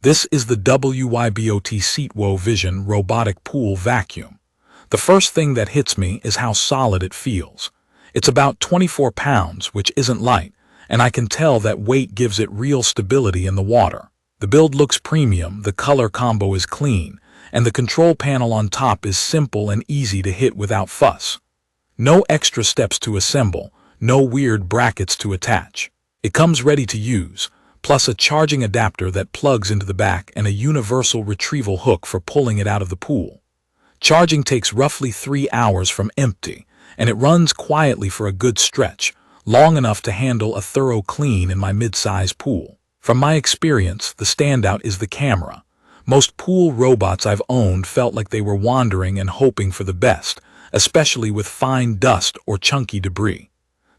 This is the WYBOT WYBOT Robotic Pool Vacuum. The first thing that hits me is how solid it feels. It's about 24 pounds, which isn't light, and I can tell that weight gives it real stability in the water. The build looks premium, the color combo is clean, and the control panel on top is simple and easy to hit without fuss. No extra steps to assemble, no weird brackets to attach. It comes ready to use, plus a charging adapter that plugs into the back and a universal retrieval hook for pulling it out of the pool. Charging takes roughly 3 hours from empty, and it runs quietly for a good stretch, long enough to handle a thorough clean in my mid-size pool. From my experience, the standout is the camera. Most pool robots I've owned felt like they were wandering and hoping for the best, especially with fine dust or chunky debris.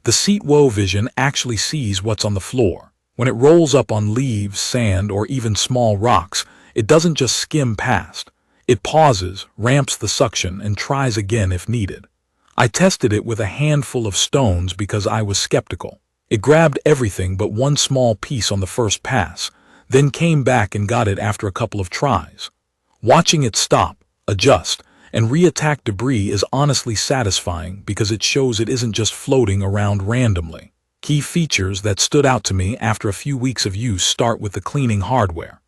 The WYBOT actually sees what's on the floor. When it rolls up on leaves, sand, or even small rocks, it doesn't just skim past. It pauses, ramps the suction, and tries again if needed. I tested it with a handful of stones because I was skeptical. It grabbed everything but one small piece on the first pass, then came back and got it after a couple of tries. Watching it stop, adjust, and re-attack debris is honestly satisfying because it shows it isn't just floating around randomly. Key features that stood out to me after a few weeks of use start with the cleaning hardware.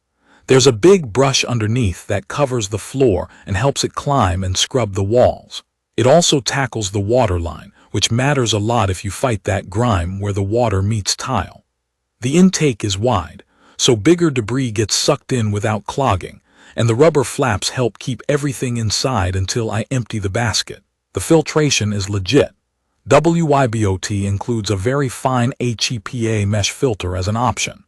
There's a big brush underneath that covers the floor and helps it climb and scrub the walls. It also tackles the water line, which matters a lot if you fight that grime where the water meets tile. The intake is wide, so bigger debris gets sucked in without clogging, and the rubber flaps help keep everything inside until I empty the basket. The filtration is legit. WYBOT includes a very fine HEPA mesh filter as an option.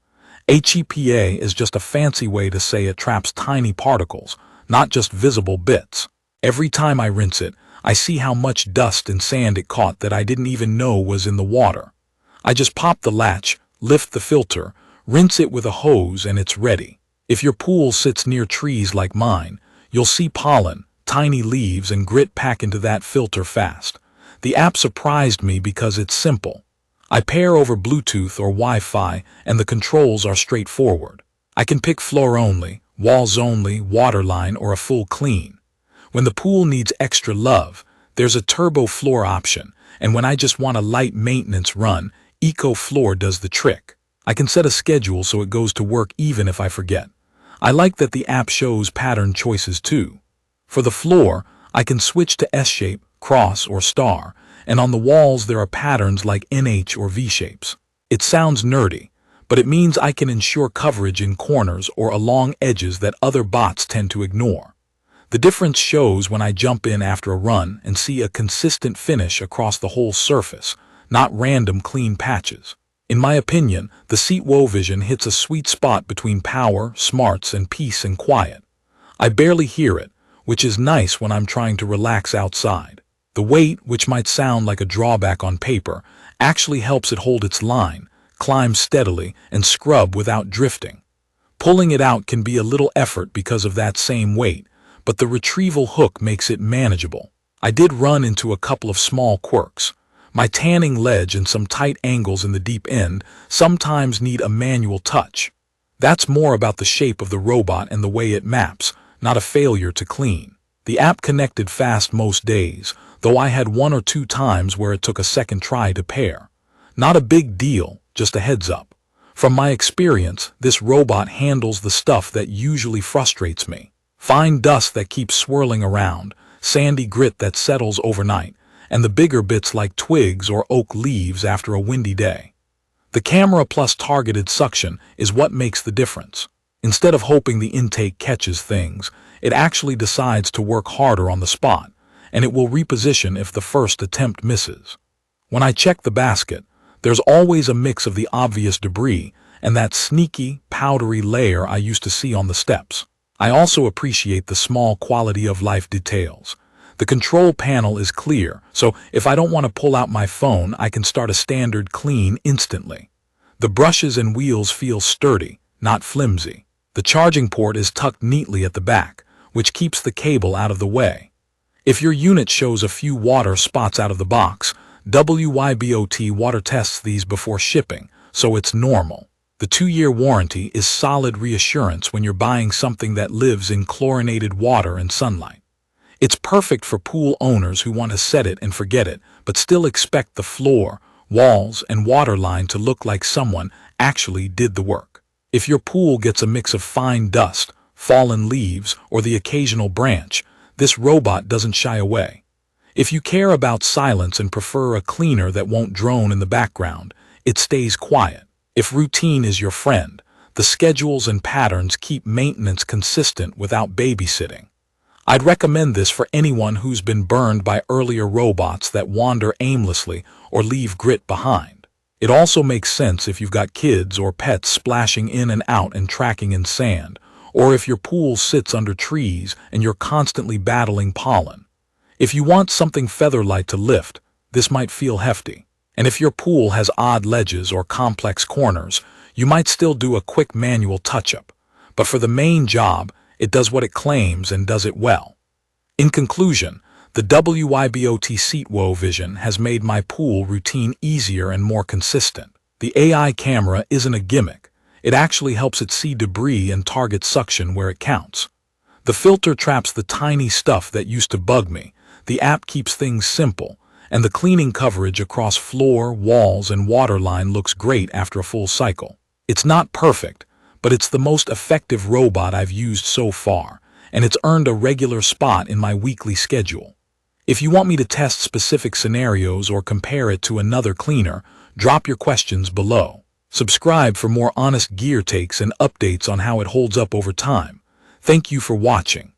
HEPA is just a fancy way to say it traps tiny particles, not just visible bits. Every time I rinse it, I see how much dust and sand it caught that I didn't even know was in the water. I just pop the latch, lift the filter, rinse it with a hose, and it's ready. If your pool sits near trees like mine, you'll see pollen, tiny leaves, and grit pack into that filter fast. The app surprised me because it's simple. I pair over Bluetooth or Wi-Fi, and the controls are straightforward. I can pick floor only, walls only, waterline, or a full clean. When the pool needs extra love, there's a turbo floor option, and when I just want a light maintenance run, Eco Floor does the trick. I can set a schedule so it goes to work even if I forget. I like that the app shows pattern choices too. For the floor, I can switch to S-shape, cross, or star, and on the walls there are patterns like NH or V-shapes. It sounds nerdy, but it means I can ensure coverage in corners or along edges that other bots tend to ignore. The difference shows when I jump in after a run and see a consistent finish across the whole surface, not random clean patches. In my opinion, the WYBOT hits a sweet spot between power, smarts, and peace and quiet. I barely hear it, which is nice when I'm trying to relax outside. The weight, which might sound like a drawback on paper, actually helps it hold its line, climb steadily, and scrub without drifting. Pulling it out can be a little effort because of that same weight, but the retrieval hook makes it manageable. I did run into a couple of small quirks. My tanning ledge and some tight angles in the deep end sometimes need a manual touch. That's more about the shape of the robot and the way it maps, not a failure to clean. The app connected fast most days, though I had 1 or 2 times where it took a second try to pair. Not a big deal, just a heads up. From my experience, this robot handles the stuff that usually frustrates me. Fine dust that keeps swirling around, sandy grit that settles overnight, and the bigger bits like twigs or oak leaves after a windy day. The camera plus targeted suction is what makes the difference. Instead of hoping the intake catches things, it actually decides to work harder on the spot, and it will reposition if the first attempt misses. When I check the basket, there's always a mix of the obvious debris and that sneaky, powdery layer I used to see on the steps. I also appreciate the small quality-of-life details. The control panel is clear, so if I don't want to pull out my phone, I can start a standard clean instantly. The brushes and wheels feel sturdy, not flimsy. The charging port is tucked neatly at the back, which keeps the cable out of the way. If your unit shows a few water spots out of the box, WYBOT water tests these before shipping, so it's normal. The The 2-year warranty is solid reassurance when you're buying something that lives in chlorinated water and sunlight. It's perfect for pool owners who want to set it and forget it, but still expect the floor, walls, and water line to look like someone actually did the work. If your pool gets a mix of fine dust, fallen leaves, or the occasional branch, this robot doesn't shy away. If you care about silence and prefer a cleaner that won't drone in the background, it stays quiet. If routine is your friend, the schedules and patterns keep maintenance consistent without babysitting. I'd recommend this for anyone who's been burned by earlier robots that wander aimlessly or leave grit behind. It also makes sense if you've got kids or pets splashing in and out and tracking in sand, or if your pool sits under trees and you're constantly battling pollen. If you want something feather-light to lift, this might feel hefty. And if your pool has odd ledges or complex corners, you might still do a quick manual touch-up. But for the main job, it does what it claims and does it well. In conclusion, the WYBOT Seatwo Vision has made my pool routine easier and more consistent. The AI camera isn't a gimmick. It actually helps it see debris and target suction where it counts. The filter traps the tiny stuff that used to bug me. The app keeps things simple, and the cleaning coverage across floor, walls, and waterline looks great after a full cycle. It's not perfect, but it's the most effective robot I've used so far, and it's earned a regular spot in my weekly schedule. If you want me to test specific scenarios or compare it to another cleaner, drop your questions below. Subscribe for more honest gear takes and updates on how it holds up over time. Thank you for watching.